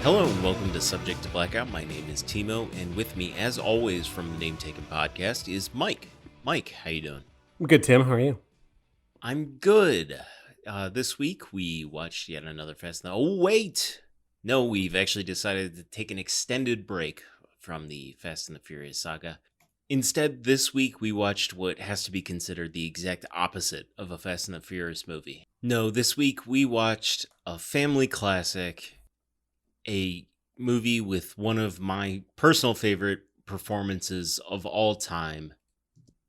Hello and welcome to Subject to Blackout. My name is Timo, and with me, as always, from the Name Taken podcast is Mike. Mike, how you doing? I'm good, Tim. How are you? I'm good. This week we watched yet another Fast and Oh, wait! No, we've actually decided to take an extended break from the Fast and the Furious saga. Instead, this week we watched what has to be considered the exact opposite of a Fast and the Furious movie. No, this week we watched a family classic, a movie with one of my personal favorite performances of all time.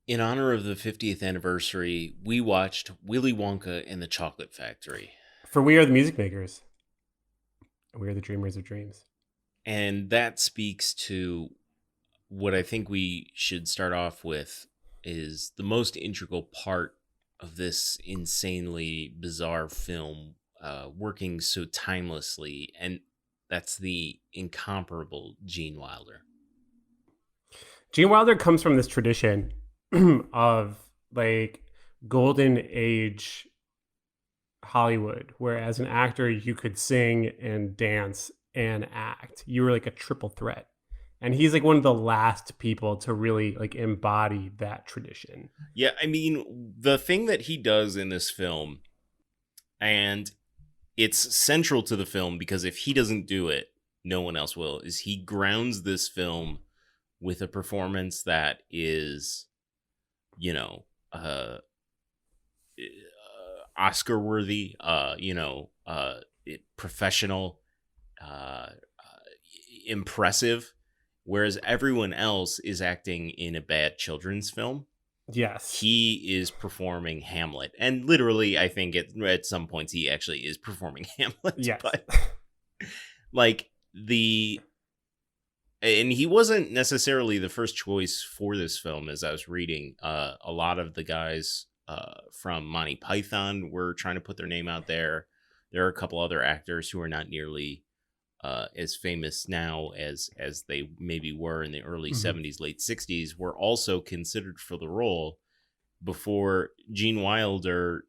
In honor of the 50th anniversary, we watched Willy Wonka and the Chocolate Factory. For we are the music makers. We are the dreamers of dreams. And that speaks to what I think we should start off with is the most integral part of this insanely bizarre film, working so timelessly, and that's the incomparable Gene Wilder. Gene Wilder comes from this tradition of like golden age Hollywood, where as an actor you could sing and dance and act. You were like a triple threat. And he's like one of the last people to really like embody that tradition. Yeah, I mean, the thing that he does in this film, and it's central to the film because if he doesn't do it, no one else will, is he grounds this film with a performance that is, Oscar worthy, professional, impressive, whereas everyone else is acting in a bad children's film. Yes. He is performing Hamlet. And literally, I think at some points he actually is performing Hamlet. Yes. But and he wasn't necessarily the first choice for this film. As I was reading, a lot of the guys from Monty Python were trying to put their name out there. There are a couple other actors who are not nearly as famous now as they maybe were in the early 70s, late 60s, were also considered for the role before Gene Wilder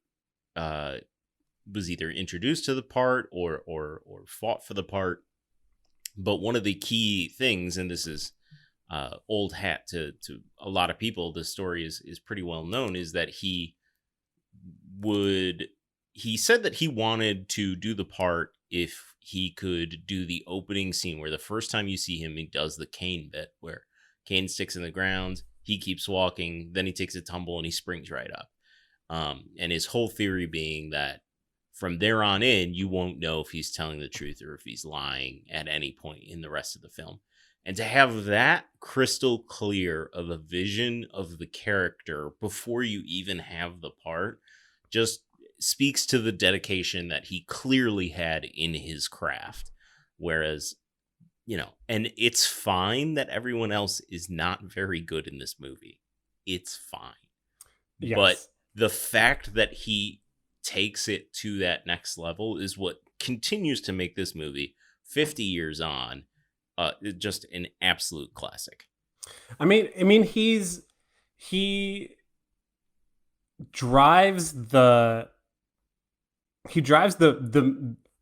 was either introduced to the part or fought for the part. But one of the key things, and this is old hat to a lot of people, the story is pretty well known, is that he said that he wanted to do the part if he could do the opening scene where the first time you see him, he does the cane bit where Kane sticks in the ground, he keeps walking, then he takes a tumble and he springs right up. And his whole theory being that from there on in, you won't know if he's telling the truth or if he's lying at any point in the rest of the film. And to have that crystal clear of a vision of the character before you even have the part just speaks to the dedication that he clearly had in his craft. Whereas, and it's fine that everyone else is not very good in this movie. It's fine. Yes. But the fact that he takes it to that next level is what continues to make this movie 50 years on just an absolute classic. I mean he drives the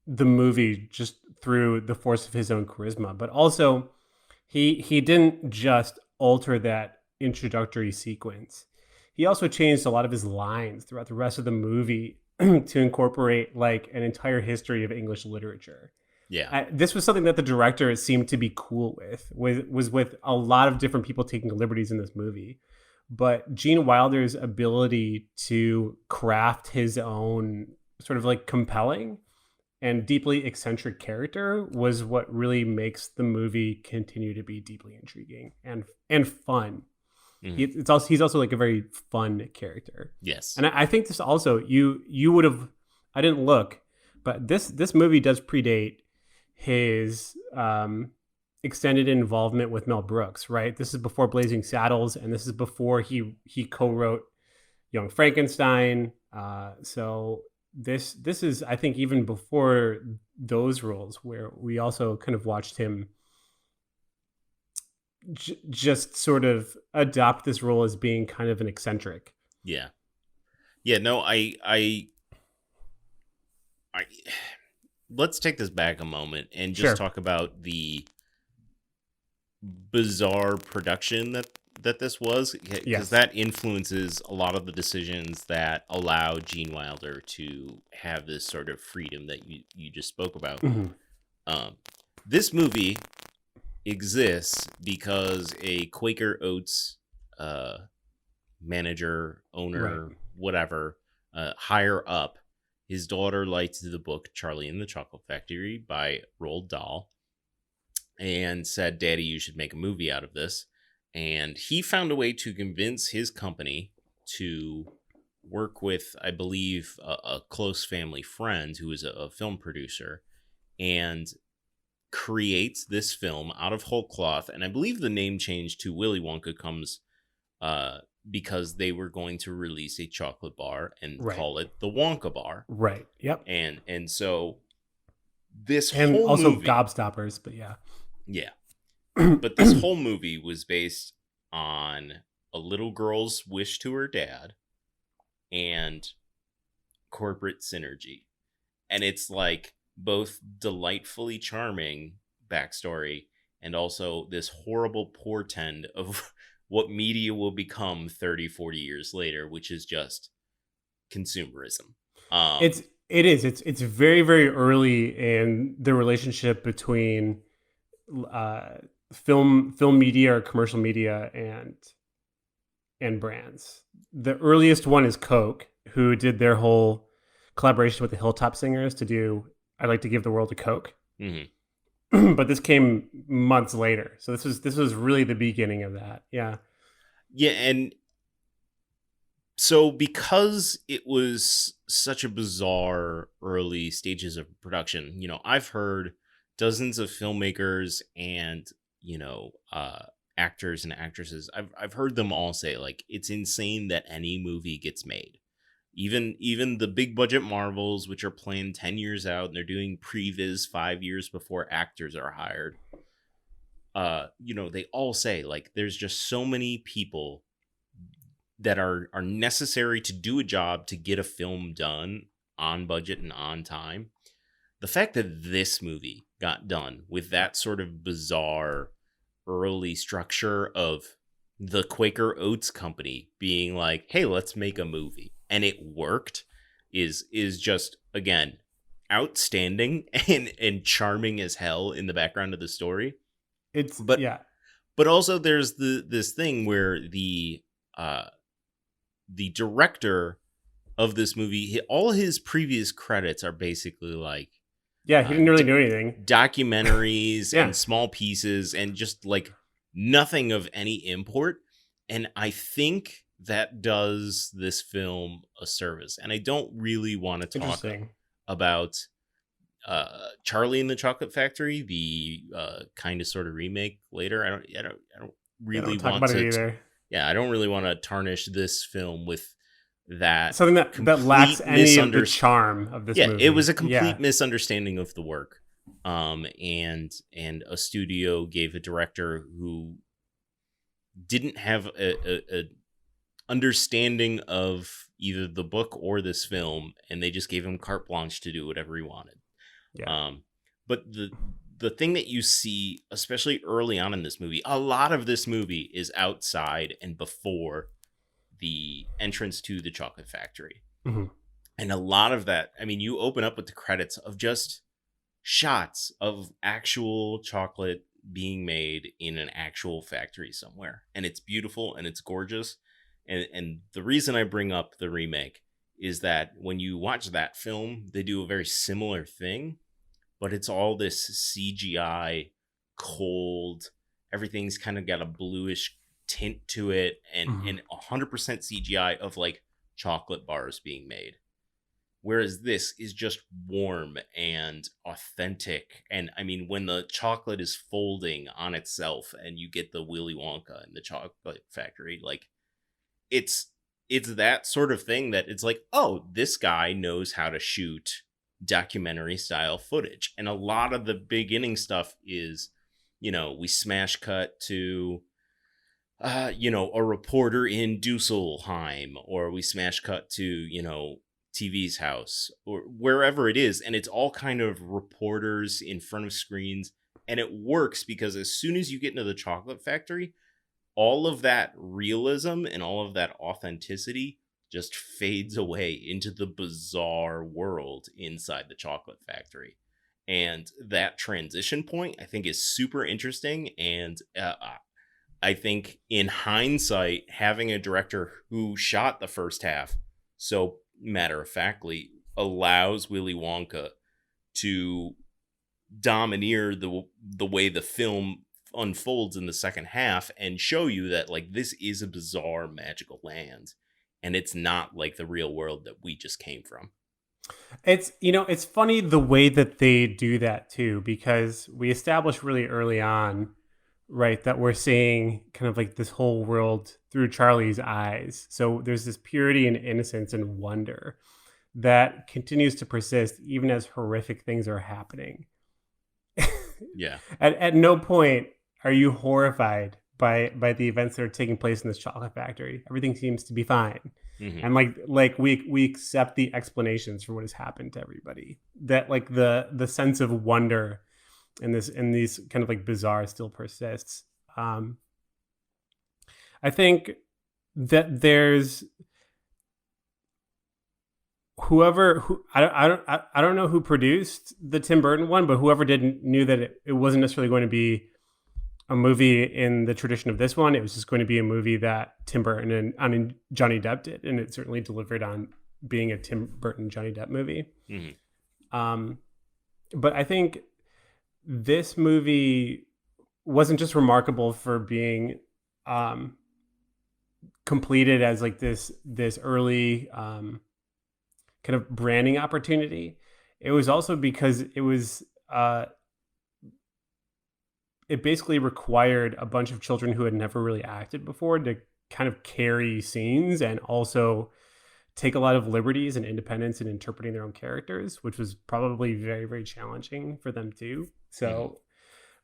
movie just through the force of his own charisma, but also he didn't just alter that introductory sequence. He also changed a lot of his lines throughout the rest of the movie to incorporate like an entire history of English literature. Yeah. This was something that the director seemed to be cool was with a lot of different people taking liberties in this movie. But Gene Wilder's ability to craft his own sort of like compelling and deeply eccentric character was what really makes the movie continue to be deeply intriguing and fun. Mm-hmm. He's also like a very fun character. Yes. And I think this also, you would have, I didn't look, but this movie does predate his extended involvement with Mel Brooks, right? This is before Blazing Saddles, and this is before he co-wrote Young Frankenstein. So this is, I think, even before those roles, where we also kind of watched him just sort of adopt this role as being kind of an eccentric. Yeah. No, I let's take this back a moment and just Sure. talk about the bizarre production that this was, because Yes. that influences a lot of the decisions that allow Gene Wilder to have this sort of freedom that you just spoke about. Mhm. Um, this movie exists because a Quaker Oats manager, Right. owner, whatever, higher up, his daughter liked the book Charlie and the Chocolate Factory by Roald Dahl and said, Daddy, you should make a movie out of this. And he found a way to convince his company to work with, I believe, a close family friend who is a film producer, and creates this film out of whole cloth. And I believe the name change to Willy Wonka comes because they were going to release a chocolate bar and Right. call it the Wonka bar. Right. Yep. And so this And whole also movie, gobstoppers, but yeah. yeah, but this whole movie was based on a little girl's wish to her dad and corporate synergy. And it's like both delightfully charming backstory and also this horrible portend of what media will become 30, 40 years later, which is just consumerism. It's very, very early in the relationship between uh film media or commercial media and brands. The earliest one is Coke, who did their whole collaboration with the Hilltop Singers to do "I'd Like to Give the World a Coke." Mhm. But this came months later, so this was really the beginning of that. Yeah. Yeah, and so because it was such a bizarre early stages of production, I've heard dozens of filmmakers and, actors and actresses. I've heard them all say, like, it's insane that any movie gets made. Even the big budget Marvels, which are planned 10 years out and they're doing previs 5 years before actors are hired. They all say, like, there's just so many people that are necessary to do a job to get a film done on budget and on time. The fact that this movie got done with that sort of bizarre early structure of the Quaker Oats company being like, hey, let's make a movie, and it worked, is just, again, outstanding and charming as hell in the background of the story. It's But yeah. but also there's this thing where the director of this movie, all his previous credits are basically like Yeah, he didn't really do anything. documentaries Yeah. and small pieces and just like nothing of any import. And I think that does this film a service. And I don't really want to talk Interesting. about Charlie and the Chocolate Factory, the kind of sort of remake later. I don't Yeah, really don't talk want about it to either. yeah, I don't really want to tarnish this film with that Something that lacks complete any of the misunderstanding. charm of this Yeah, it was movie. a complete Yeah. misunderstanding of the work. And a studio gave a director who didn't have a understanding of either the book or this film, and they just gave him carte blanche to do whatever he wanted. Yeah. But the thing that you see, especially early on in this movie, a lot of this movie is outside and before the entrance to the chocolate factory. Mhm. And a lot of that, I mean, you open up with the credits of just shots of actual chocolate being made in an actual factory somewhere. And it's beautiful and it's gorgeous. And the reason I bring up the remake is that when you watch that film, they do a very similar thing, but it's all this CGI, cold, everything's kind of got a bluish tint to it, and Mhm. 100% CGI of like chocolate bars being made. Whereas this is just warm and authentic. And I mean, when the chocolate is folding on itself and you get the Willy Wonka and the chocolate factory, like it's that sort of thing that it's like, oh, this guy knows how to shoot documentary style footage. And a lot of the beginning stuff is, we smash cut to a reporter in Dusselheim, or we smash cut to, TV's house or wherever it is, and it's all kind of reporters in front of screens, and it works because as soon as you get into the chocolate factory, all of that realism and all of that authenticity just fades away into the bizarre world inside the chocolate factory. And that transition point, I think, is super interesting. And I think in hindsight, having a director who shot the first half so matter of factly allows Willy Wonka to domineer the way the film unfolds in the second half and show you that like this is a bizarre magical land and it's not like the real world that we just came from. It's, it's funny the way that they do that too, because we established really early on, right, that we're seeing kind of like this whole world through Charlie's eyes. So there's this purity and innocence and wonder that continues to persist even as horrific things are happening. Yeah. At no point are you horrified by the events that are taking place in this chocolate factory. Everything seems to be fine. Mm-hmm. And like we accept the explanations for what has happened to everybody. That like the sense of wonder in these kind of like bizarre still persists. I think that there's I don't know who produced the Tim Burton one, but whoever did knew that it wasn't necessarily going to be a movie in the tradition of this one. It was just going to be a movie that Tim Burton and Johnny Depp did, and it certainly delivered on being a Tim Burton Johnny Depp movie. Mm-hmm. But I think this movie wasn't just remarkable for being completed as like this early kind of branding opportunity. It was also because it was it basically required a bunch of children who had never really acted before to kind of carry scenes and also take a lot of liberties and independence in interpreting their own characters, which was probably very, very challenging for them too. So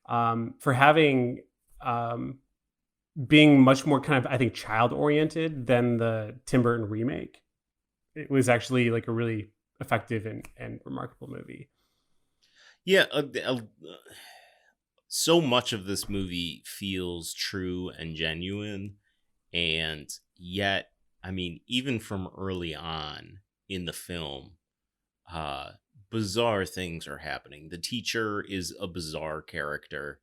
for having being much more kind of, I think, child oriented than the Tim Burton remake, it was actually like a really effective and remarkable movie. Yeah. So much of this movie feels true and genuine. And yet, I mean, even from early on in the film, bizarre things are happening. The teacher is a bizarre character.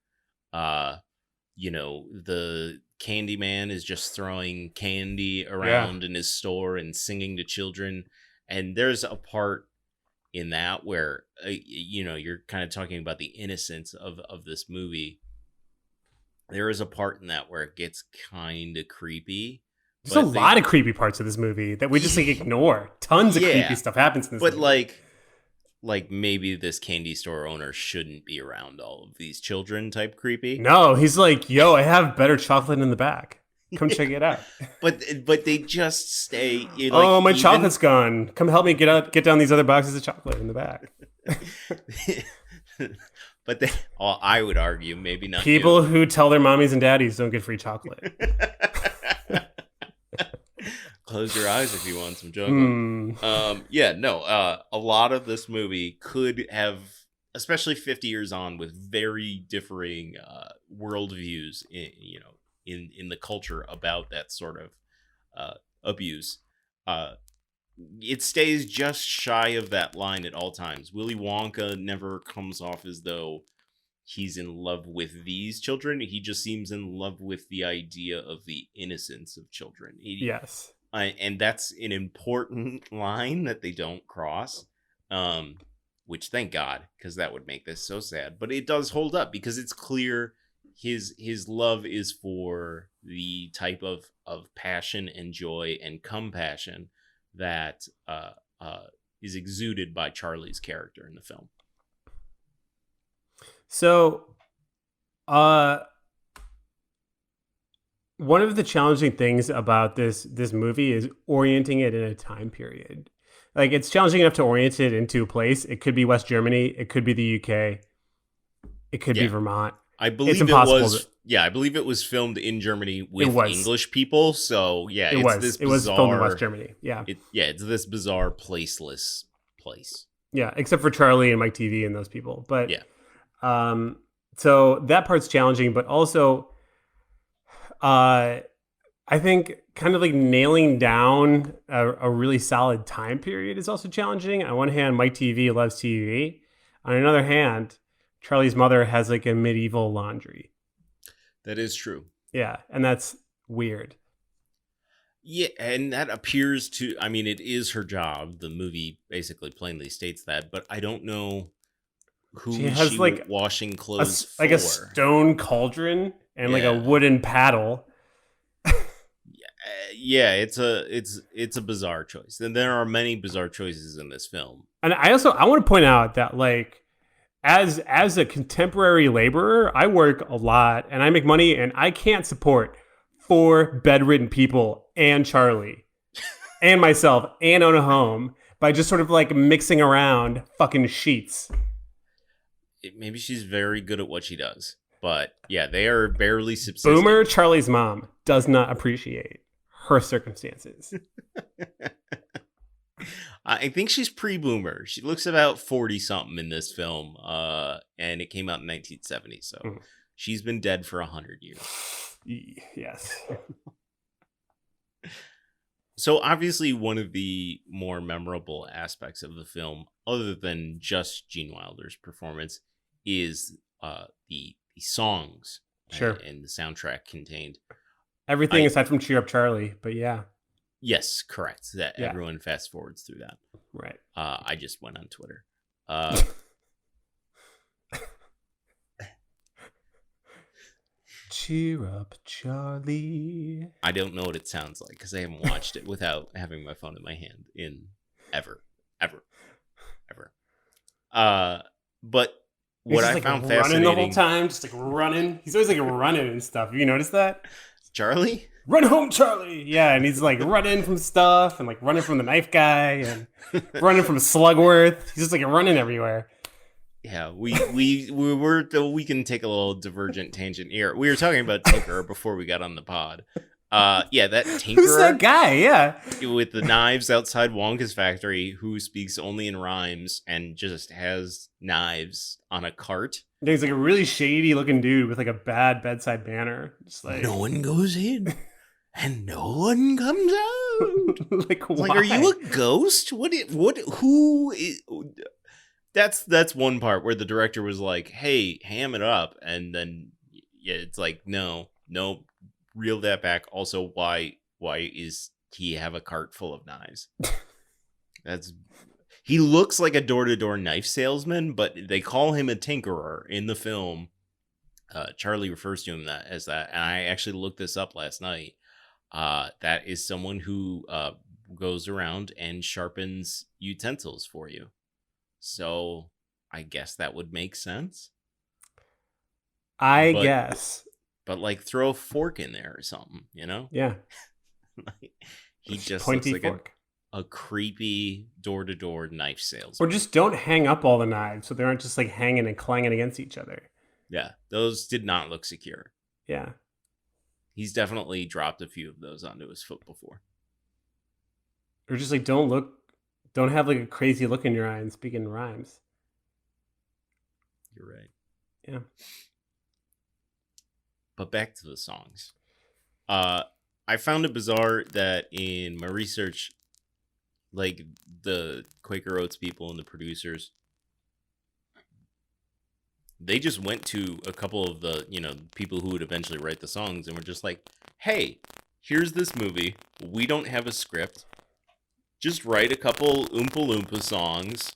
The Candyman is just throwing candy around in his store and singing to children. And there's a part in that where, you're kind of talking about the innocence of this movie. There is a part in that where it gets kind of creepy. There's a lot of creepy parts of this movie that we just like ignore. Tons of creepy stuff happens in this movie. But like maybe this candy store owner shouldn't be around all of these children type creepy. No, he's like, yo, I have better chocolate in the back. Come check it out. But they just stay. My chocolate's gone. Come help me get down these other boxes of chocolate in the back. But I would argue maybe not. People who tell their mommies and daddies don't get free chocolate. Close your eyes if you want some chocolate. A lot of this movie could have, especially 50 years on, with very differing worldviews, in the culture about that sort of abuse. It stays just shy of that line at all times. Willy Wonka never comes off as though he's in love with these children. He just seems in love with the idea of the innocence of children. Yes. And that's an important line that they don't cross, which thank God, because that would make this so sad. But it does hold up because it's clear his love is for the type of passion and joy and compassion that is exuded by Charlie's character in the film. So, one of the challenging things about this movie is orienting it in a time period. Like, it's challenging enough to orient it into a place. It could be West Germany. It could be the UK. It could be Vermont. I It's believe it impossible. was. Yeah, I believe it was filmed in Germany It with was. English people. So yeah, It it's was. this It was filmed in West bizarre. Germany. Yeah. It's this bizarre, placeless place. Yeah. Except for Charlie and Mike TV and those people. But Yeah, um, so that part's challenging, but also uh, I think kind of like nailing down a really solid time period is also challenging. On one hand, Mike TV loves TV. On another hand, Charlie's mother has like a medieval laundry. that is true. Yeah, and that's weird. Yeah, and that appears to. I mean, it is her job. The movie basically plainly states that, but I don't know She who has she like washing a clothes for. like a stone cauldron and like a Yeah. wooden paddle. Yeah, it's a bizarre choice, and there are many bizarre choices in this film. And I want to point out that like as a contemporary laborer, I work a lot and I make money and I can't support 4 bedridden people and Charlie and myself and own a home by just sort of like mixing around fucking sheets. Maybe she's very good at what she does, but yeah, they are barely subsisting. Boomer Charlie's mom does not appreciate her circumstances. I think she's pre-boomer. She looks about 40 something in this film, and it came out in 1970, so she's been dead for 100 years. Yes. So obviously, one of the more memorable aspects of the film, other than just Gene Wilder's performance, is the songs Sure. and the soundtrack contained. Everything aside from Cheer Up Charlie, but yeah. Yes, correct. That Yeah. everyone fast forwards through that. Right. I just went on Twitter. Cheer up, Charlie. I don't know what it sounds like because I haven't watched it without having my phone in my hand in ever. But what I found running fascinating, the whole time, just like running. He's always like running and stuff. Have you noticed that? Charlie, Run home, Charlie. Yeah, and he's like running from stuff and like running from the knife guy and running from Slugworth. He's just like running everywhere. yeah, we can take a little divergent tangent here. We were talking about Tinkerer before we got on the pod. Yeah, that Tinkerer. Who's that guy? Yeah, with the knives outside Wonka's factory, who speaks only in rhymes and just has knives on a cart. he's like a really shady looking dude with like a bad bedside manner. Just like No one goes in, and no one comes out. like, Like, are you a ghost? Who is? That's one part where the director was like, "Hey, ham it up," and then yeah, it's like, no, reel that back. Also, why is he have a cart full of knives? He looks like a door-to-door knife salesman, but they call him a tinkerer in the film. Charlie refers to him as that, and I actually looked this up last night. That is someone who goes around and sharpens utensils for you. So I guess that would make sense. I guess. But like throw a fork in there or something, you know? Yeah. He just pointy looks like fork. a creepy door-to-door knife salesman. Or just don't hang up all the knives so they aren't just like hanging and clanging against each other. Yeah, those did not look secure. Yeah. He's definitely dropped a few of those onto his foot before. Or just like don't have like a crazy look in your eye and speak in rhymes. You're right. Yeah. But back to the songs. I found it bizarre that in my research, like the Quaker Oats people and the producers, they just went to a couple of the, people who would eventually write the songs and were just like, hey, here's this movie. We don't have a script. Just write a couple Oompa Loompa songs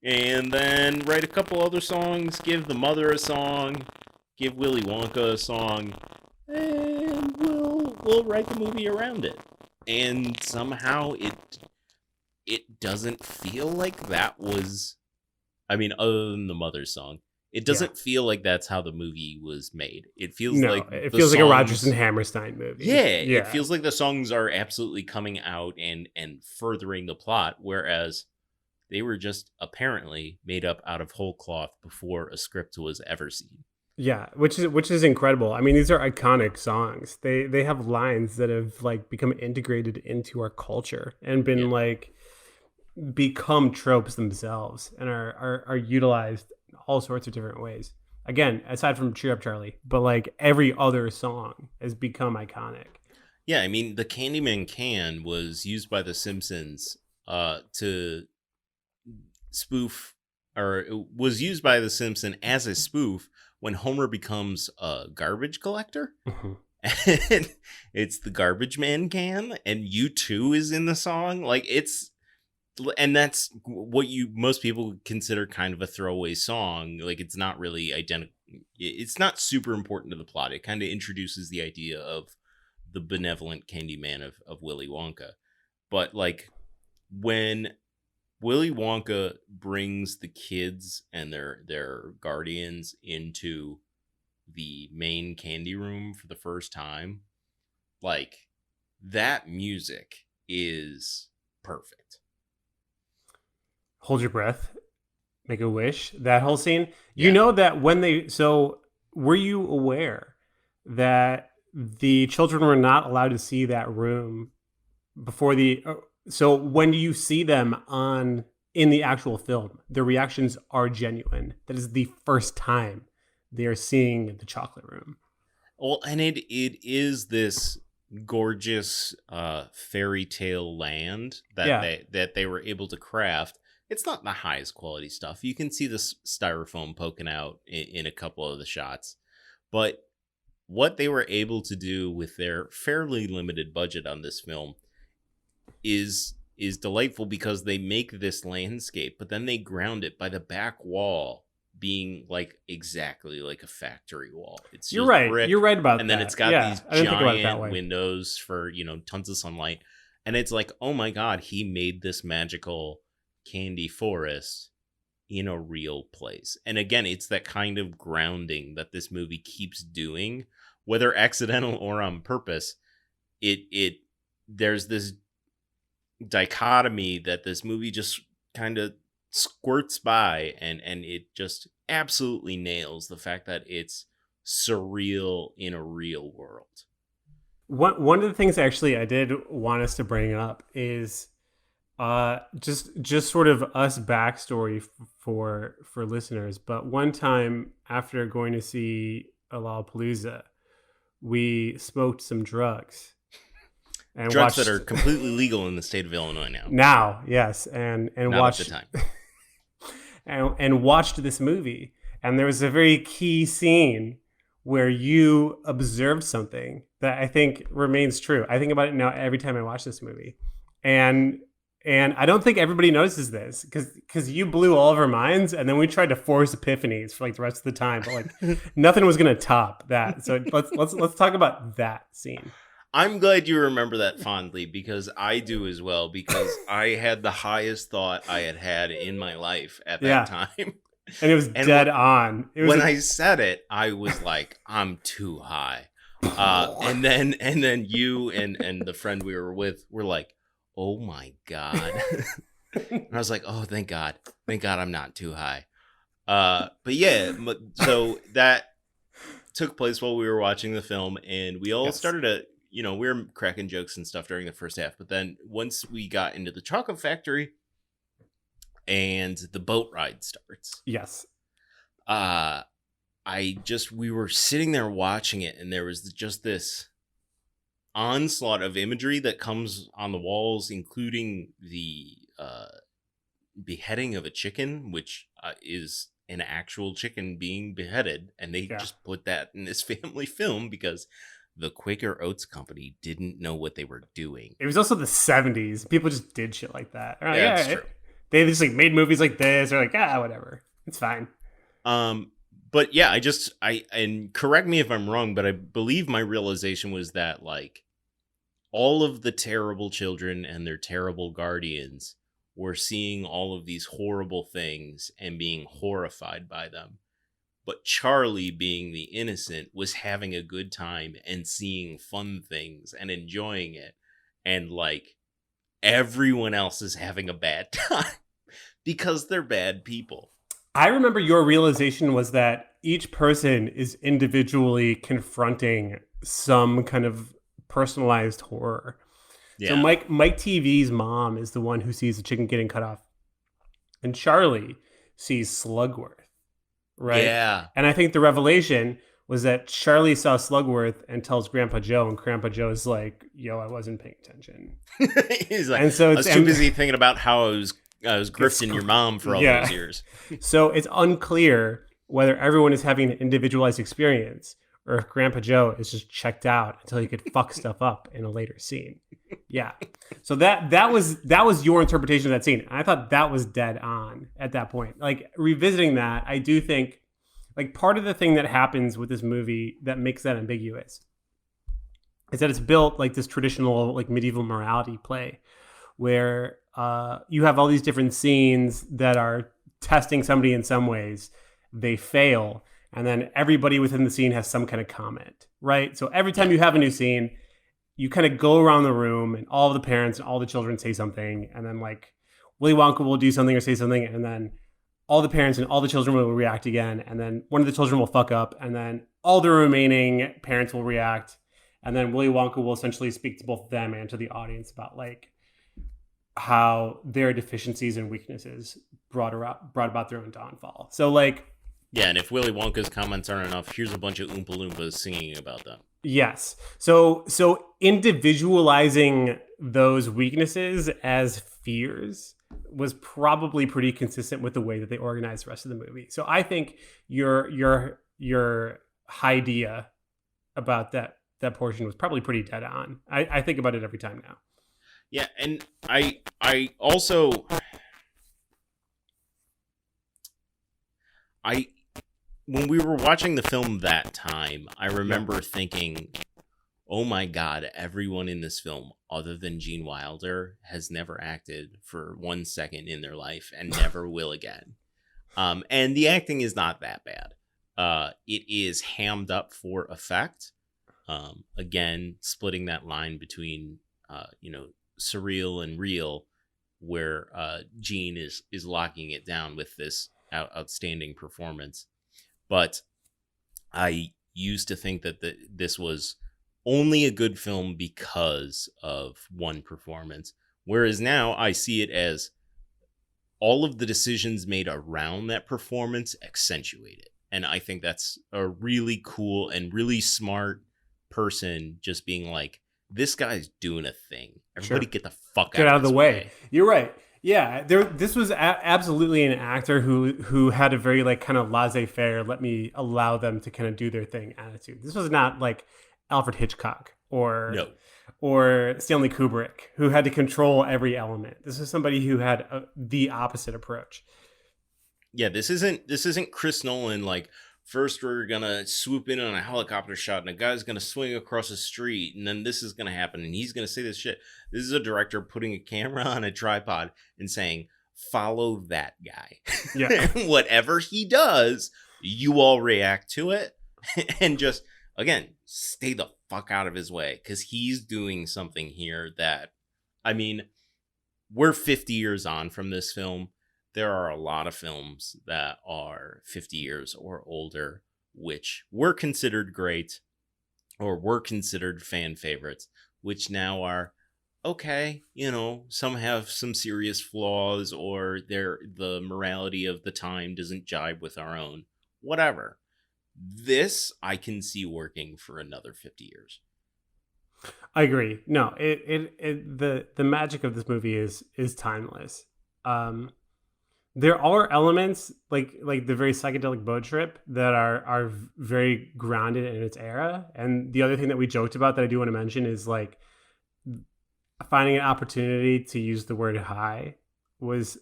and then write a couple other songs. Give the mother a song. Give Willy Wonka a song. And we'll write the movie around it. And somehow it doesn't feel like that was, other than the mother's song, it doesn't feel like that's how the movie was made. It feels like it feels like a Rodgers and Hammerstein movie. Yeah, it feels like the songs are absolutely coming out and furthering the plot, whereas they were just apparently made up out of whole cloth before a script was ever seen. Yeah, which is incredible. I mean, these are iconic songs. They have lines that have like become integrated into our culture and Yeah. been like become tropes themselves and are utilized in all sorts of different ways. Again, aside from Cheer Up Charlie, but like every other song has become iconic. Yeah, I mean, the Candyman can was used by The Simpsons to spoof, or it was used by The Simpsons as a spoof when Homer becomes a garbage collector. Mhm. And it's the garbage man can, and U2 is in the song. Like, and that's what you most people consider kind of a throwaway song. Like, it's not really identical. It's not super important to the plot. It kind of introduces the idea of the benevolent Candyman of Willy Wonka. But like, when Willy Wonka brings the kids and their guardians into the main candy room for the first time, like, that music is perfect. Hold Your Breath, Make a Wish, that whole scene. You Yeah. know that when they so were you aware that the children were not allowed to see that room before the so when you see them on in the actual film, the reactions are genuine. That is the first time they are seeing the chocolate room. Well, and it is this gorgeous fairy tale land that Yeah. they were able to craft. It's not the highest quality stuff. You can see the styrofoam poking out in a couple of the shots, but what they were able to do with their fairly limited budget on this film is delightful, because they make this landscape, but then they ground it by the back wall being like exactly like a factory wall. It's You're just right. brick, You're right about and then it's that. got Yeah. these I didn't think about it that giant way. windows for, tons of sunlight. And it's like, oh my god, he made this magical candy forest in a real place. And again, it's that kind of grounding that this movie keeps doing, whether accidental or on purpose. It there's this dichotomy that this movie just kind of squirts by, and it just absolutely nails the fact that it's surreal in a real world. One of the things actually I did want us to bring up is just sort of us backstory for listeners. But one time after going to see Lollapalooza, we smoked some drugs and Drugs that watched are completely legal in the state of Illinois now. now, yes, and Not at the watched time. and watched this movie. And there was a very key scene where you observed something that I think remains true. I think about it now every time I watch this movie. And I don't think everybody notices this because you blew all of our minds, and then we tried to force epiphanies for like the rest of the time, but like nothing was gonna top that. So let's talk about that scene. I'm glad you remember that fondly, because I do as well, because I had the highest thought I had had in my life at that Yeah, time. and it was And dead on. It was when I said it, I was like, I'm too high. And then you and the friend we were with were like, oh my god. And I was like, oh, thank god I'm not too high. But yeah, so that took place while we were watching the film, and we all yes. started to, we were cracking jokes and stuff during the first half, but then once we got into the chocolate factory and the boat ride starts, Yes. we were sitting there watching it, and there was just this onslaught of imagery that comes on the walls, including the beheading of a chicken, which is an actual chicken being beheaded, and they just put that in this family film because the Quaker Oats Company didn't know what they were doing. It was also the 70s. People just did shit like that. Like, yeah, that's true. They just like made movies like this. They're like, whatever. It's fine. But yeah, and correct me if I'm wrong, but I believe my realization was that like all of the terrible children and their terrible guardians were seeing all of these horrible things and being horrified by them. But Charlie, being the innocent, was having a good time and seeing fun things and enjoying it. And like everyone else is having a bad time because they're bad people. I remember your realization was that each person is individually confronting some kind of personalized horror. So Yeah. Mike TV's mom is the one who sees the chicken getting cut off, and Charlie sees Slugworth, right? Yeah. And I think the revelation was that Charlie saw Slugworth and tells Grandpa Joe, and Grandpa Joe's like, "Yo, I wasn't paying attention." He's like, And so I it's was too busy thinking about how I was grifting your mom for all Yeah. those years. So it's unclear whether everyone is having an individualized experience or if Grandpa Joe is just checked out until he could fuck stuff up in a later scene. Yeah. So that was your interpretation of that scene. And I thought that was dead on at that point. Like revisiting that, I do think like part of the thing that happens with this movie that makes that ambiguous is that it's built like this traditional like medieval morality play where you have all these different scenes that are testing somebody in some ways. They fail, and then everybody within the scene has some kind of comment, right? So every time you have a new scene, you kind of go around the room, and all of the parents and all the children say something, and then like Willy Wonka will do something or say something, and then all the parents and all the children will react again, and then one of the children will fuck up, and then all the remaining parents will react, and then Willy Wonka will essentially speak to both of them and to the audience about like how their deficiencies and weaknesses brought about their own downfall. So like, Yeah, and if Willy Wonka's comments aren't enough, here's a bunch of Oompa Loompas singing about them. yes. So individualizing those weaknesses as fears was probably pretty consistent with the way that they organized the rest of the movie. So I think your idea about that portion was probably pretty dead on. I think about it every time now. Yeah, and I also when we were watching the film that time, I remember thinking, oh my god, everyone in this film other than Gene Wilder has never acted for 1 second in their life and never will again. And the acting is not that bad. It is hammed up for effect. Again, splitting that line between surreal and real, where Gene is locking it down with this outstanding performance. But I used to think that this was only a good film because of one performance, whereas now I see it as all of the decisions made around that performance accentuate it. And I think that's a really cool and really smart person just being like, this guy's doing a thing. Everybody Sure. get the fuck Get out of the way. way. You're right. Yeah, this was absolutely an actor who had a very like kind of laissez-faire, let me allow them to kind of do their thing attitude. This was not like Alfred Hitchcock or Stanley Kubrick, who had to control every element. This is somebody who had the opposite approach. Yeah, this isn't Chris Nolan like, first we're gonna swoop in on a helicopter shot and a guy's gonna swing across the street and then this is gonna happen and he's gonna say this shit. This is a director putting a camera on a tripod and saying, follow that guy. Yeah. Whatever he does, you all react to it and just, again, stay the fuck out of his way, because he's doing something here that, I mean, we're 50 years on from this film. There are a lot of films that are 50 years or older, which were considered great or were considered fan favorites, which now are, okay, some have some serious flaws or the morality of the time doesn't jibe with our own. Whatever. This I can see working for another 50 years. I agree. No, the magic of this movie is timeless. There are elements like the very psychedelic boat trip that are very grounded in its era. And the other thing that we joked about that I do want to mention is like finding an opportunity to use the word high was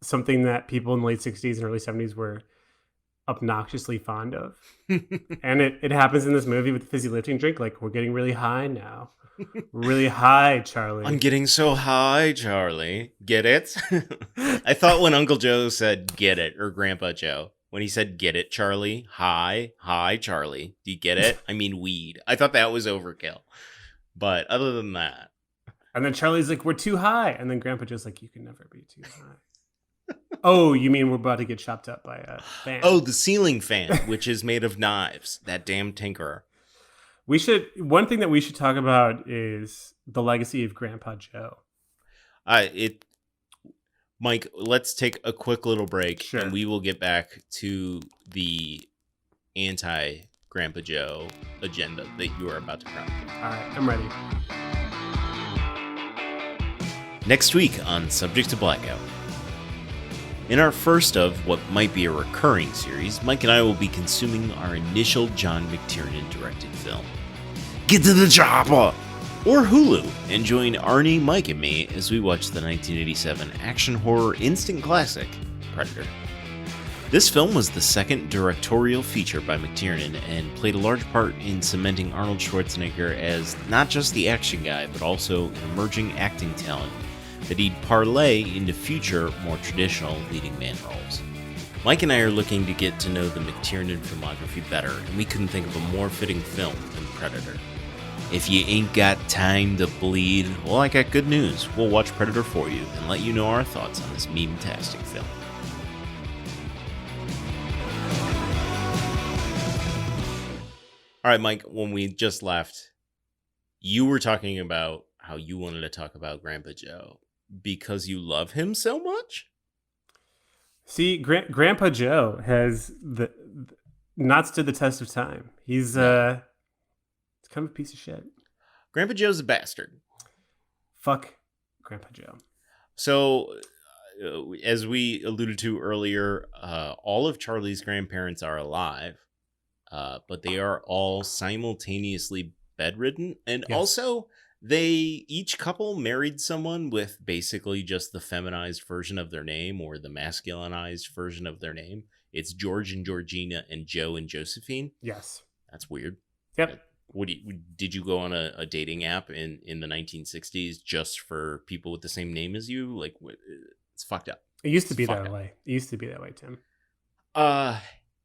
something that people in the late 60s and early 70s were obnoxiously fond of. And it happens in this movie with the fizzy lifting drink. Like, we're getting really high now. Really high, Charlie. I'm getting so high, Charlie. Get it? I thought when Uncle Joe said get it, or Grandpa Joe, when he said get it, Charlie, hi, Charlie. Do you get it? I mean weed. I thought that was overkill. But other than that. And then Charlie's like, we're too high. And then Grandpa Joe's like, you can never be too high. Oh, you mean we're about to get chopped up by a fan? Oh, the ceiling fan, which is made of knives. That damn tinkerer. One thing that we should talk about is the legacy of Grandpa Joe. It Mike, let's take a quick little break, Sure. and we will get back to the anti-Grandpa Joe agenda that you are about to chronicle. All right, I'm ready. Next week on Subject to Blackout. In our first of what might be a recurring series, Mike and I will be consuming our initial John McTiernan-directed film, Get to the Chopper! Or Hulu, and join Arnie, Mike, and me as we watch the 1987 action horror instant classic, Predator. This film was the second directorial feature by McTiernan and played a large part in cementing Arnold Schwarzenegger as not just the action guy, but also an emerging acting talent that he'd parlay into future, more traditional leading man roles. Mike and I are looking to get to know the McTiernan filmography better, and we couldn't think of a more fitting film than Predator. If you ain't got time to bleed, well, I got good news. We'll watch Predator for you and let you know our thoughts on this meme-tastic film. All right, Mike, when we just left, you were talking about how you wanted to talk about Grandpa Joe because you love him so much? See, Grandpa Joe has not stood the test of time. He's kind of a piece of shit. Grandpa Joe's a bastard. Fuck Grandpa Joe. So, as we alluded to earlier, all of Charlie's grandparents are alive, but they are all simultaneously bedridden. And Yes. also, each couple married someone with basically just the feminized version of their name or the masculinized version of their name. It's George and Georgina and Joe and Josephine. Yes. That's weird. Yep. Did you go on a dating app in the 1960s just for people with the same name as you? Like, it's fucked up. It used to be Fuck that it. way. It used to be that way, Tim.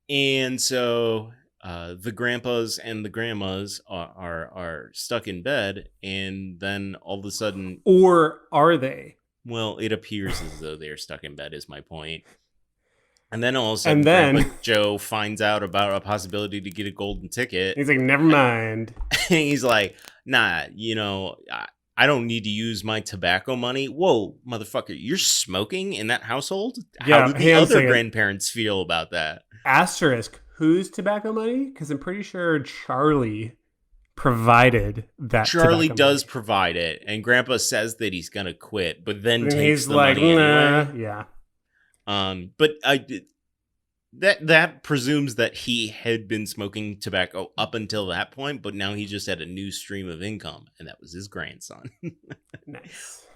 And so the grandpas and the grandmas are stuck in bed, and then all of a sudden, Or are they? well, it appears as though they're stuck in bed. Is my point. And then all of a sudden, And then- Grandpa Joe finds out about a possibility to get a golden ticket. He's like, never mind. And he's like, nah, I don't need to use my tobacco money. Whoa, motherfucker, you're smoking in that household? Yeah, How do the hang on a other second. grandparents feel about that? Asterisk. Whose tobacco money? Because I'm pretty sure Charlie provided that. Charlie tobacco does money. provide it, and Grandpa says that he's gonna quit, but then And takes he's the like, money nah. anyway. Yeah. But that presumes that he had been smoking tobacco up until that point, but now he just had a new stream of income, and that was his grandson. Nice.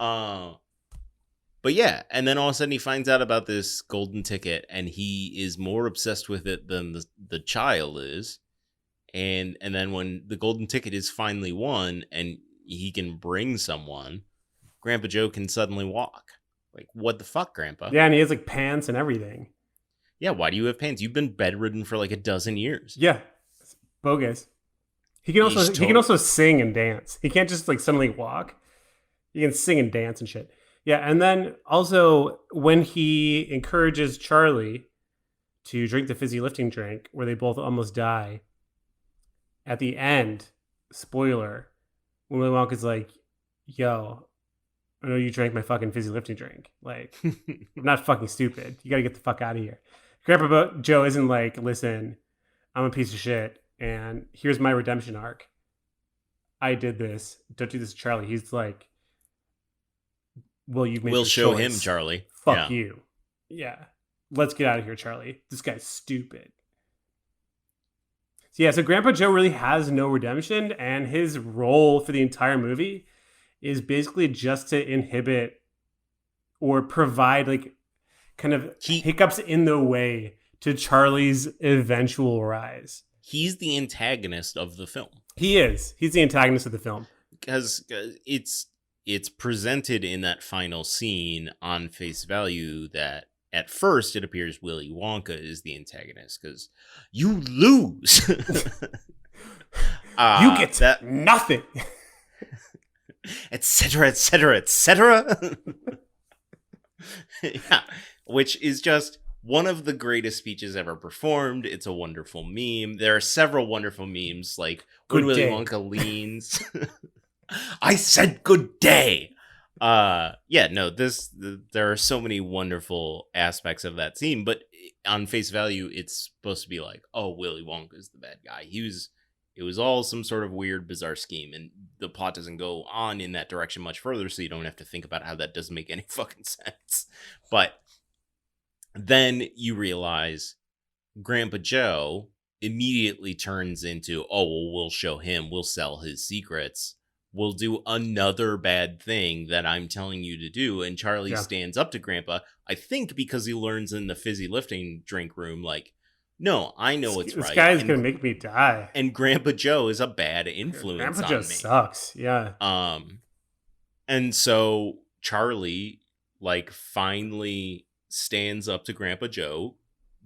But yeah, and then all of a sudden he finds out about this golden ticket, and he is more obsessed with it than the child is. And then when the golden ticket is finally won, and he can bring someone, Grandpa Joe can suddenly walk. Like, what the fuck, Grandpa? Yeah, and he has like pants and everything. Yeah, why do you have pants? You've been bedridden for like a dozen years. Yeah. It's bogus. He can also sing and dance. He can't just like suddenly walk. He can sing and dance and shit. Yeah, and then also when he encourages Charlie to drink the fizzy lifting drink where they both almost die, at the end, spoiler, when Willy Wonka's like, yo, I know you drank my fucking fizzy lifting drink. Like, I'm not fucking stupid. You gotta get the fuck out of here. Grandpa Joe isn't like, listen, I'm a piece of shit, and here's my redemption arc. I did this. Don't do this to Charlie. He's like, well, you've made We'll your show choice. him, Charlie. Fuck Yeah. you. Yeah. Let's get out of here, Charlie. This guy's stupid. So yeah, so Grandpa Joe really has no redemption, and his role for the entire movie is basically just to inhibit or provide like kind of hiccups in the way to Charlie's eventual rise. He's the antagonist of the film. He is. He's the antagonist of the film. Because it's presented in that final scene on face value that at first it appears Willy Wonka is the antagonist because you lose. You get nothing. Etc., etc., etc. Yeah, which is just one of the greatest speeches ever performed. It's a wonderful meme. There are several wonderful memes, like when Good Willy day. Wonka leans. I said good day. Yeah, no, there are so many wonderful aspects of that scene, but on face value, it's supposed to be like, oh, Willy Wonka is the bad guy. It was all some sort of weird, bizarre scheme, and the plot doesn't go on in that direction much further, so you don't have to think about how that doesn't make any fucking sense. But then you realize Grandpa Joe immediately turns into, oh, well, we'll show him, we'll sell his secrets, we'll do another bad thing that I'm telling you to do. And Charlie Yeah. stands up to Grandpa, I think because he learns in the fizzy lifting drink room, like, no, I know what's This right. guy's gonna make me die. And Grandpa Joe is a bad influence Grandpa on just me. sucks. Yeah. And so Charlie, like, finally stands up to Grandpa Joe,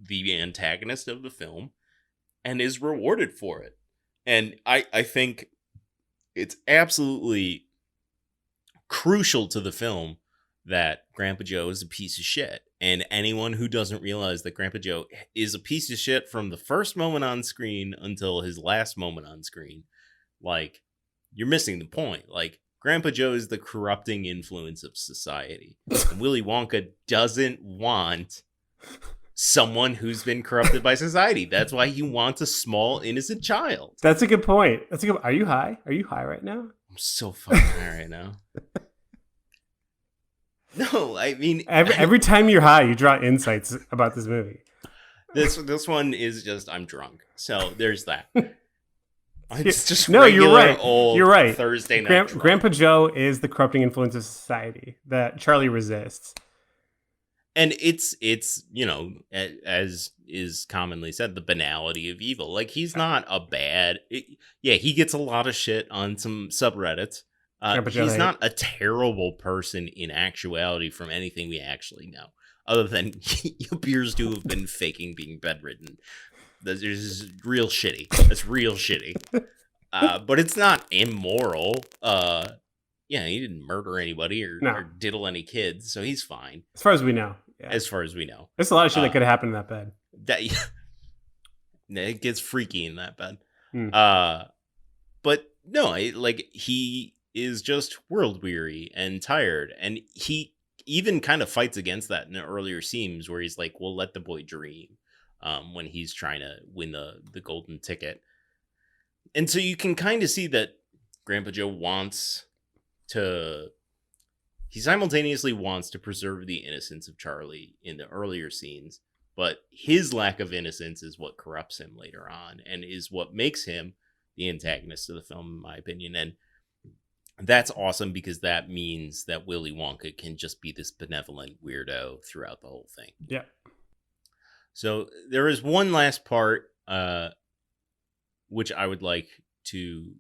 the antagonist of the film, and is rewarded for it. And I think it's absolutely crucial to the film that Grandpa Joe is a piece of shit. And anyone who doesn't realize that Grandpa Joe is a piece of shit from the first moment on screen until his last moment on screen, like, you're missing the point. Like, Grandpa Joe is the corrupting influence of society. And Willy Wonka doesn't want someone who's been corrupted by society. That's why he wants a small, innocent child. That's a good point. Are you high? Are you high right now? I'm so fucking high right now. No, I mean, Every time you're high, you draw insights about this movie. This one is just, I'm drunk. So there's that. It's just no, you're right. Old you're right. Thursday night. Grandpa Joe is the corrupting influence of society that Charlie resists. And it's you know, as is commonly said, the banality of evil. Like, he's not a bad. Yeah, he gets a lot of shit on some subreddits. He's not a terrible person in actuality from anything we actually know, other than he appears to have been faking being bedridden. That's real shitty. That's real shitty. But it's not immoral. Yeah, he didn't murder anybody or diddle any kids, so he's fine. As far as we know. Yeah. As far as we know. There's a lot of shit that could have happened in that bed. It gets freaky in that bed. But no, he is just world weary and tired, and he even kind of fights against that in the earlier scenes where he's like, well, let the boy dream, when he's trying to win the golden ticket. And so you can kind of see that Grandpa Joe he simultaneously wants to preserve the innocence of Charlie in the earlier scenes, but his lack of innocence is what corrupts him later on and is what makes him the antagonist of the film, in my opinion. And that's awesome because that means that Willy Wonka can just be this benevolent weirdo throughout the whole thing. Yeah. So there is one last part, which I would like to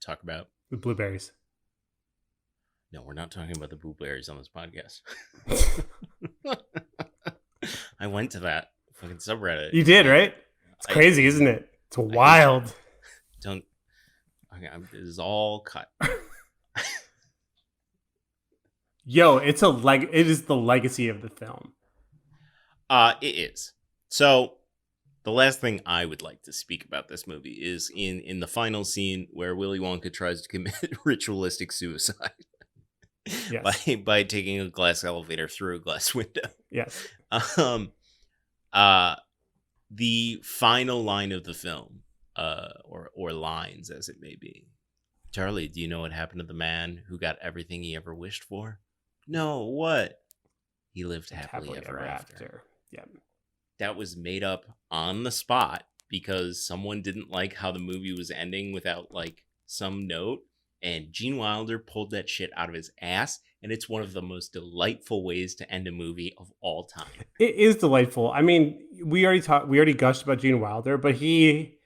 talk about. The blueberries. No, we're not talking about the blueberries on this podcast. I went to that fucking subreddit. You did, right? It's crazy, isn't it? It's wild. Okay, this is all cut. Yo, it is the legacy of the film. It is. So the last thing I would like to speak about this movie is in the final scene where Willy Wonka tries to commit ritualistic suicide. Yes. by taking a glass elevator through a glass window. Yes. The final line of the film, or lines as it may be. Charlie, do you know what happened to the man who got everything he ever wished for? No, what? He lived happily ever after. Yeah. That was made up on the spot because someone didn't like how the movie was ending without like some note. And Gene Wilder pulled that shit out of his ass, and it's one of the most delightful ways to end a movie of all time. It is delightful. I mean, we already gushed about Gene Wilder, but he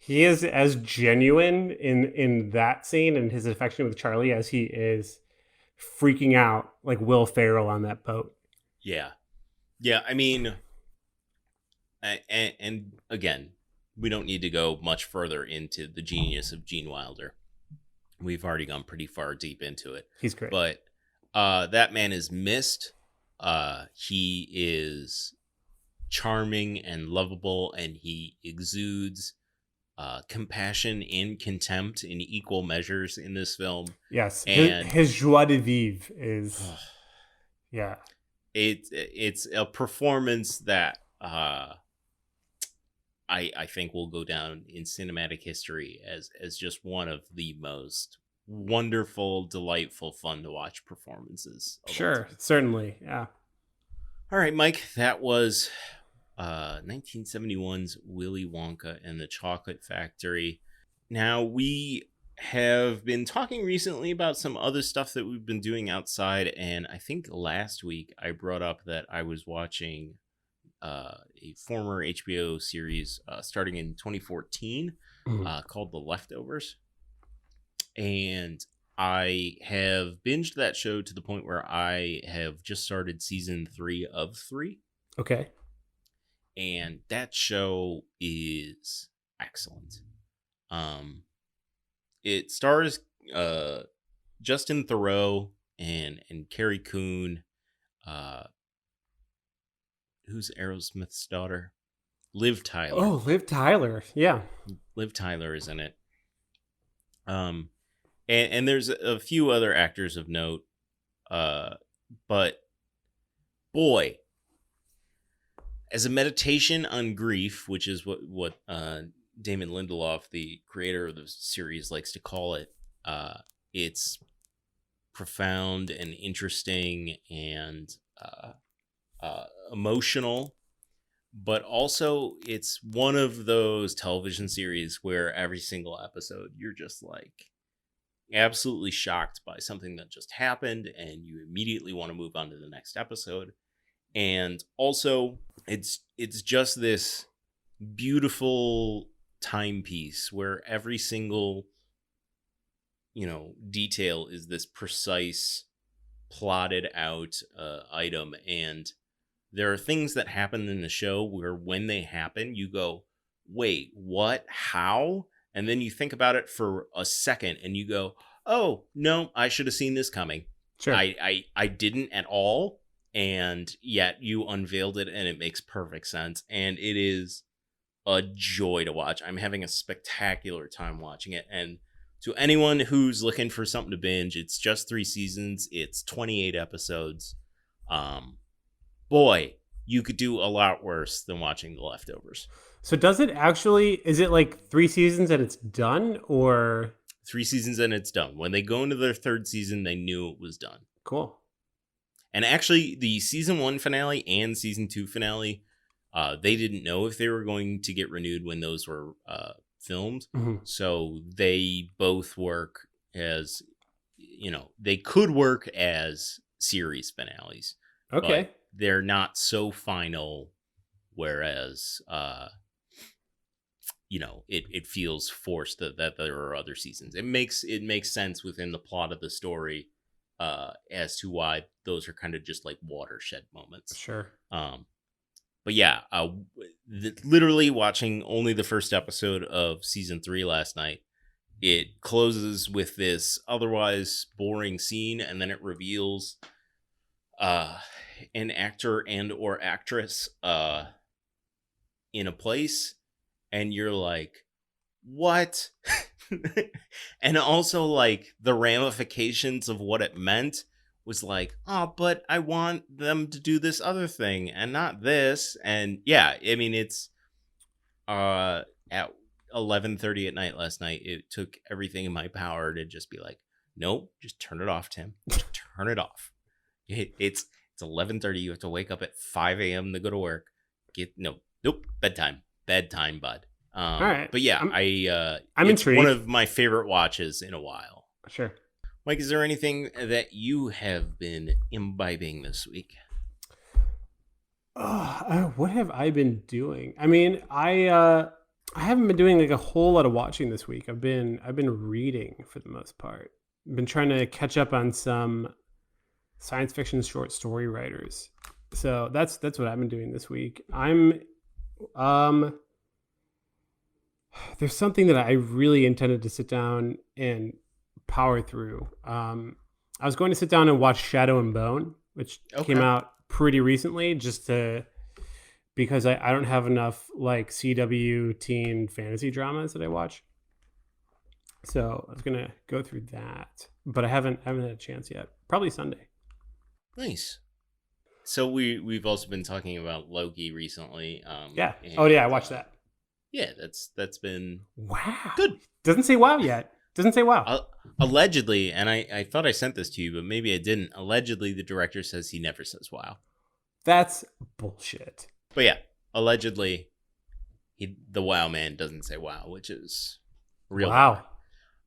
is as genuine in that scene and his affection with Charlie as he is freaking out like Will Ferrell on that boat. Yeah. I mean, and again, we don't need to go much further into the genius of Gene Wilder. We've already gone pretty far deep into it. He's great. But that man is missed he is charming and lovable, and he exudes compassion and contempt in equal measures in this film. Yes, And his joie de vivre is, yeah. It's a performance that I think will go down in cinematic history as just one of the most wonderful, delightful, fun to watch performances of all Sure, time. certainly, yeah. All right, Mike, that was 1971's Willy Wonka and the Chocolate Factory. Now, we have been talking recently about some other stuff that we've been doing outside, and I think last week I brought up that I was watching a former HBO series starting in 2014 called The Leftovers. And I have binged that show to the point where I have just started season 3 of 3. Okay. And that show is excellent. It stars Justin Theroux and Carrie Coon, who's Aerosmith's daughter? Liv Tyler. Oh, Liv Tyler. Yeah. Liv Tyler is in it. And there's a few other actors of note. But boy, as a meditation on grief, which is what Damon Lindelof, the creator of the series, likes to call it, it's profound and interesting and emotional, but also it's one of those television series where every single episode you're just like absolutely shocked by something that just happened and you immediately want to move on to the next episode. And also it's just this beautiful timepiece where every single detail is this precise plotted out item. And there are things that happen in the show where when they happen you go, wait, what, how? And then you think about it for a second and you go, oh no, I should have seen this coming. Sure. I didn't at all. And yet you unveiled it and it makes perfect sense. And it is a joy to watch. I'm having a spectacular time watching it. And to anyone who's looking for something to binge, it's just 3 seasons. It's 28 episodes. Boy, you could do a lot worse than watching The Leftovers. So is it like 3 seasons and it's done, or 3 seasons and it's done? When they go into their 3rd season, they knew it was done. Cool. And actually, the season 1 finale and season 2 finale, they didn't know if they were going to get renewed when those were filmed. Mm-hmm. So they both work as, they could work as series finales. Okay. But they're not so final, whereas, it feels forced that there are other seasons. It makes sense within the plot of the story as to why those are kind of just like watershed moments. Sure. But yeah, literally watching only the first episode of season 3 last night, it closes with this otherwise boring scene, and then it reveals an actor and or actress in a place, and you're like, what? And also like the ramifications of what it meant was like, oh, but I want them to do this other thing and not this. And yeah, I mean, it's at 11:30 at night last night, it took everything in my power to just be like, nope, just turn it off, Tim. Just turn it off. It's 11:30. You have to wake up at 5 a.m. to go to work. Nope, bedtime, bud. All right. But yeah, I'm it's intrigued. one of my favorite watches in a while. Sure. Mike, is there anything that you have been imbibing this week? What have I been doing? I mean, I haven't been doing like a whole lot of watching this week. I've been reading for the most part. I've been trying to catch up on some science fiction short story writers. So that's what I've been doing this week. There's something that I really intended to sit down and power through. I was going to sit down and watch Shadow and Bone, which came out pretty recently, because I don't have enough like CW teen fantasy dramas that I watch. So I was gonna go through that, but I haven't had a chance yet. Probably Sunday. Nice. So we've also been talking about Loki recently. Yeah. Oh And yeah, I watched that. yeah, that's been Wow. good. Doesn't say wow yet. Doesn't say wow. Allegedly, and I thought I sent this to you, but maybe I didn't. Allegedly, the director says he never says wow. That's bullshit. But yeah, allegedly, the wow man doesn't say wow, which is real. Wow.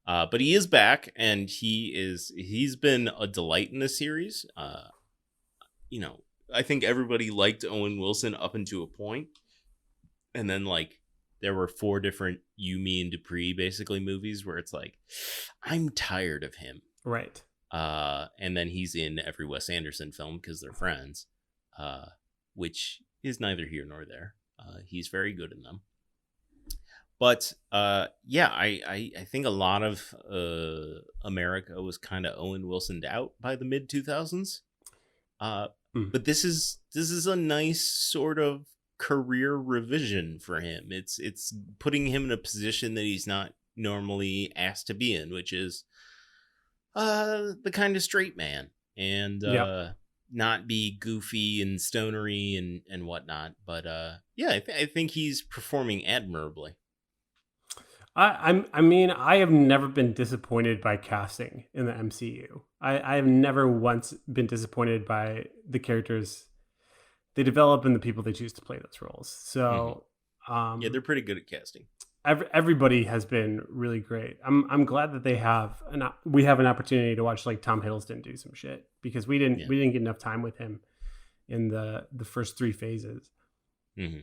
But he is back, and he's been a delight in this series. I think everybody liked Owen Wilson up until a point, and then like there were 4 different You, Me, and Dupree basically movies where it's like, I'm tired of him. Right. And then he's in every Wes Anderson film because they're friends, which is neither here nor there. He's very good in them. But yeah, I think a lot of America was kind of Owen Wilsoned out by the mid 2000s. But this is a nice sort of career revision for him. It's putting him in a position that he's not normally asked to be in, which is the kind of straight man, and not be goofy and stonery and whatnot. But yeah, I think he's performing admirably. I mean, I have never been disappointed by casting in the MCU. I have never once been disappointed by the characters they develop and the people they choose to play those roles. So, yeah, they're pretty good at casting. Everybody has been really great. I'm glad that we have an opportunity to watch like Tom Hiddleston do some shit, because we didn't get enough time with him in the first 3 phases. Mm-hmm.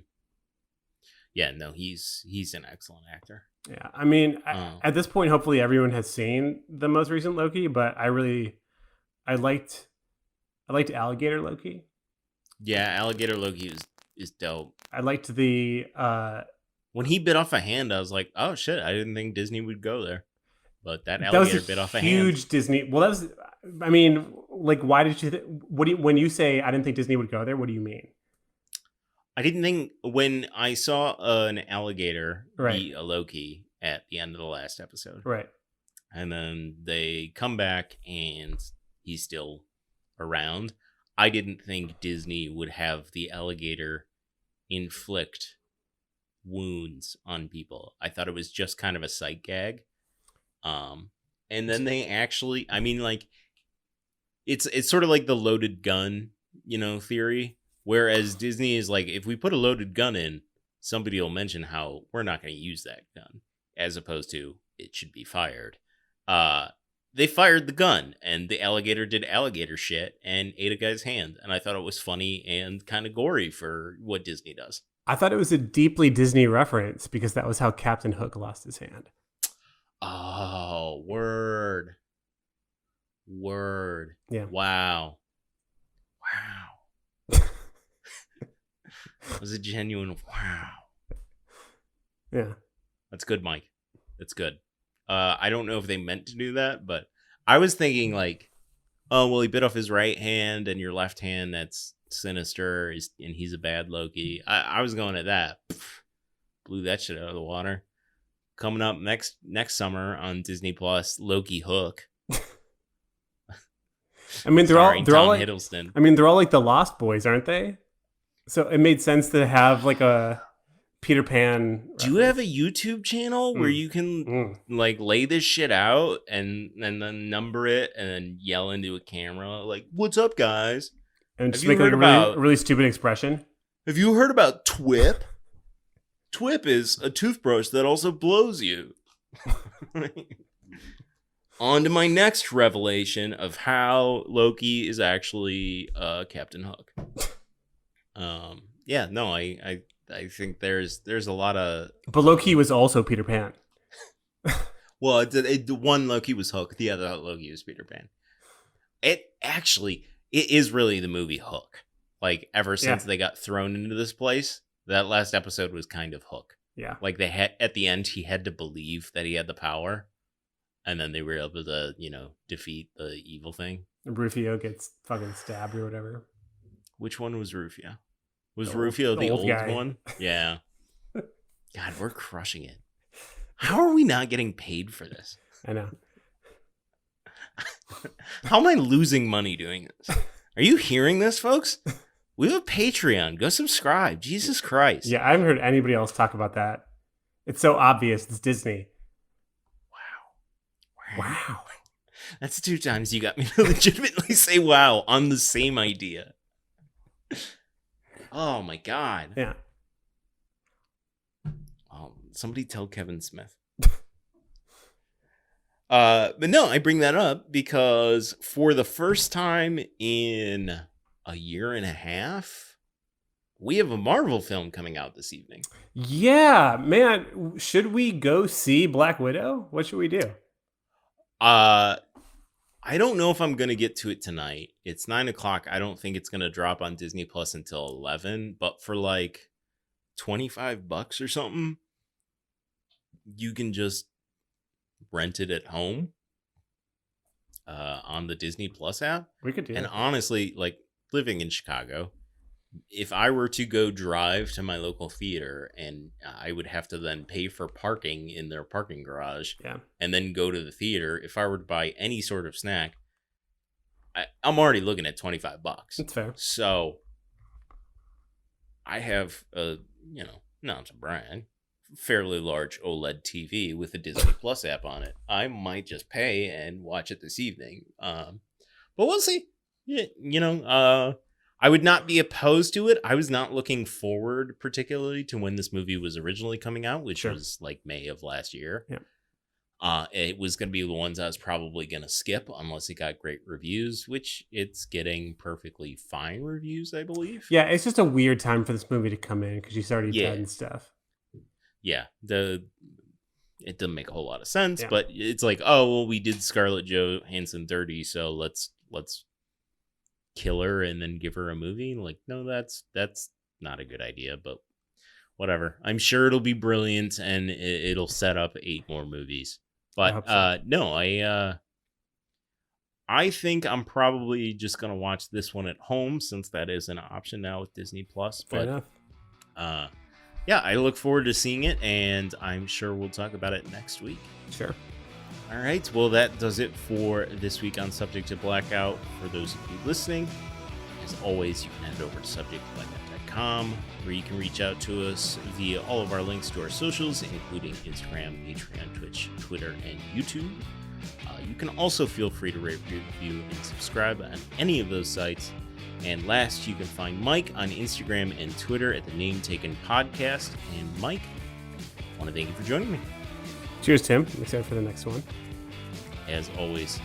Yeah, no, he's an excellent actor. Yeah, I mean, at this point, hopefully everyone has seen the most recent Loki, but I liked Alligator Loki. Yeah, Alligator Loki is dope. I liked the when he bit off a hand, I was like, oh shit, I didn't think Disney would go there, but that alligator bit off a hand. Huge Disney. Well, that was. I mean, like, why did you? When you say I didn't think Disney would go there, what do you mean? I didn't think when I saw an alligator beat a Loki at the end of the last episode. Right. And then they come back and he's still around. I didn't think Disney would have the alligator inflict wounds on people. I thought it was just kind of a sight gag. And then they actually, I mean, like, it's sort of like the loaded gun, theory. Whereas Disney is like, if we put a loaded gun in, somebody will mention how we're not going to use that gun, as opposed to it should be fired. They fired the gun, and the alligator did alligator shit and ate a guy's hand. And I thought it was funny and kind of gory for what Disney does. I thought it was a deeply Disney reference, because that was how Captain Hook lost his hand. Oh, word. Yeah. Wow. It was a genuine wow. Yeah. That's good, Mike. That's good. I don't know if they meant to do that, but I was thinking like, oh, well, he bit off his right hand and your left hand, that's sinister, and he's a bad Loki. I was going at that. Blew that shit out of the water. Coming up next summer on Disney Plus, Loki Hook. I mean, they're all like Hiddleston. I mean, they're all like the Lost Boys, aren't they? So it made sense to have like a Peter Pan reference. Do you have a YouTube channel where you can like lay this shit out and then number it and then yell into a camera like, "What's up, guys?" And just make like a really stupid expression. Have you heard about TWIP? TWIP is a toothbrush that also blows you. On to my next revelation of how Loki is actually Captain Hook. Yeah, no, I think there's a lot of. But Loki was also Peter Pan. Well, one Loki was Hook, the other Loki was Peter Pan. It is really the movie Hook. Like, ever since they got thrown into this place, that last episode was kind of Hook. Yeah, like they had at the end, he had to believe that he had the power, and then they were able to, defeat the evil thing. Rufio gets fucking stabbed or whatever. Which one was Rufio? Was The Rufio the old guy. one? Yeah. God, we're crushing it. How are we not getting paid for this? I know. How am I losing money doing this? Are you hearing this, folks? We have a Patreon. Go subscribe. Jesus Christ. Yeah, I haven't heard anybody else talk about that. It's so obvious. It's Disney. Wow. That's 2 times you got me to legitimately say wow on the same idea. Oh my God. Yeah. Somebody tell Kevin Smith. But no, I bring that up because for the first time in a year and a half, we have a Marvel film coming out this evening. Yeah, man. Should we go see Black Widow? What should we do? I don't know if I'm going to get to it tonight. It's 9:00. I don't think it's going to drop on Disney Plus until 11, but for like $25 or something, you can just rent it at home on the Disney Plus app. We could do And that. honestly, like living in Chicago, if I were to go drive to my local theater and I would have to then pay for parking in their parking garage Yeah. and then go to the theater, if I were to buy any sort of snack, I'm already looking at $25. That's fair. So I have a, not to brag, fairly large OLED TV with a Disney Plus app on it. I might just pay and watch it this evening. But we'll see. Yeah, I would not be opposed to it. I was not looking forward particularly to when this movie was originally coming out, which Sure. was like May of last year. Yeah. It was going to be the ones I was probably going to skip unless it got great reviews, which it's getting perfectly fine reviews, I believe. Yeah, it's just a weird time for this movie to come in because she's already Yeah. dead and stuff. Yeah, it doesn't make a whole lot of sense, Yeah. but it's like, oh well, we did Scarlett Johansson dirty, so let's kill her and then give her a movie. Like, no, that's not a good idea, but whatever. I'm sure it'll be brilliant and it'll set up 8 more movies. I hope But so. no, I think I'm probably just gonna watch this one at home since that is an option now with Disney Plus. Fair But enough. yeah, I look forward to seeing it, and I'm sure we'll talk about it next week. Sure. All right, well, that does it for this week on Subject to Blackout. For those of you listening, as always, you can head over to subjecttoblackout.com, where you can reach out to us via all of our links to our socials, including Instagram, Patreon, Twitch, Twitter, and YouTube. You can also feel free to rate, review, and subscribe on any of those sites. And last, you can find Mike on Instagram and Twitter at the Name Taken Podcast. And Mike, I want to thank you for joining me. Cheers, Tim. I'm excited for the next one. As always.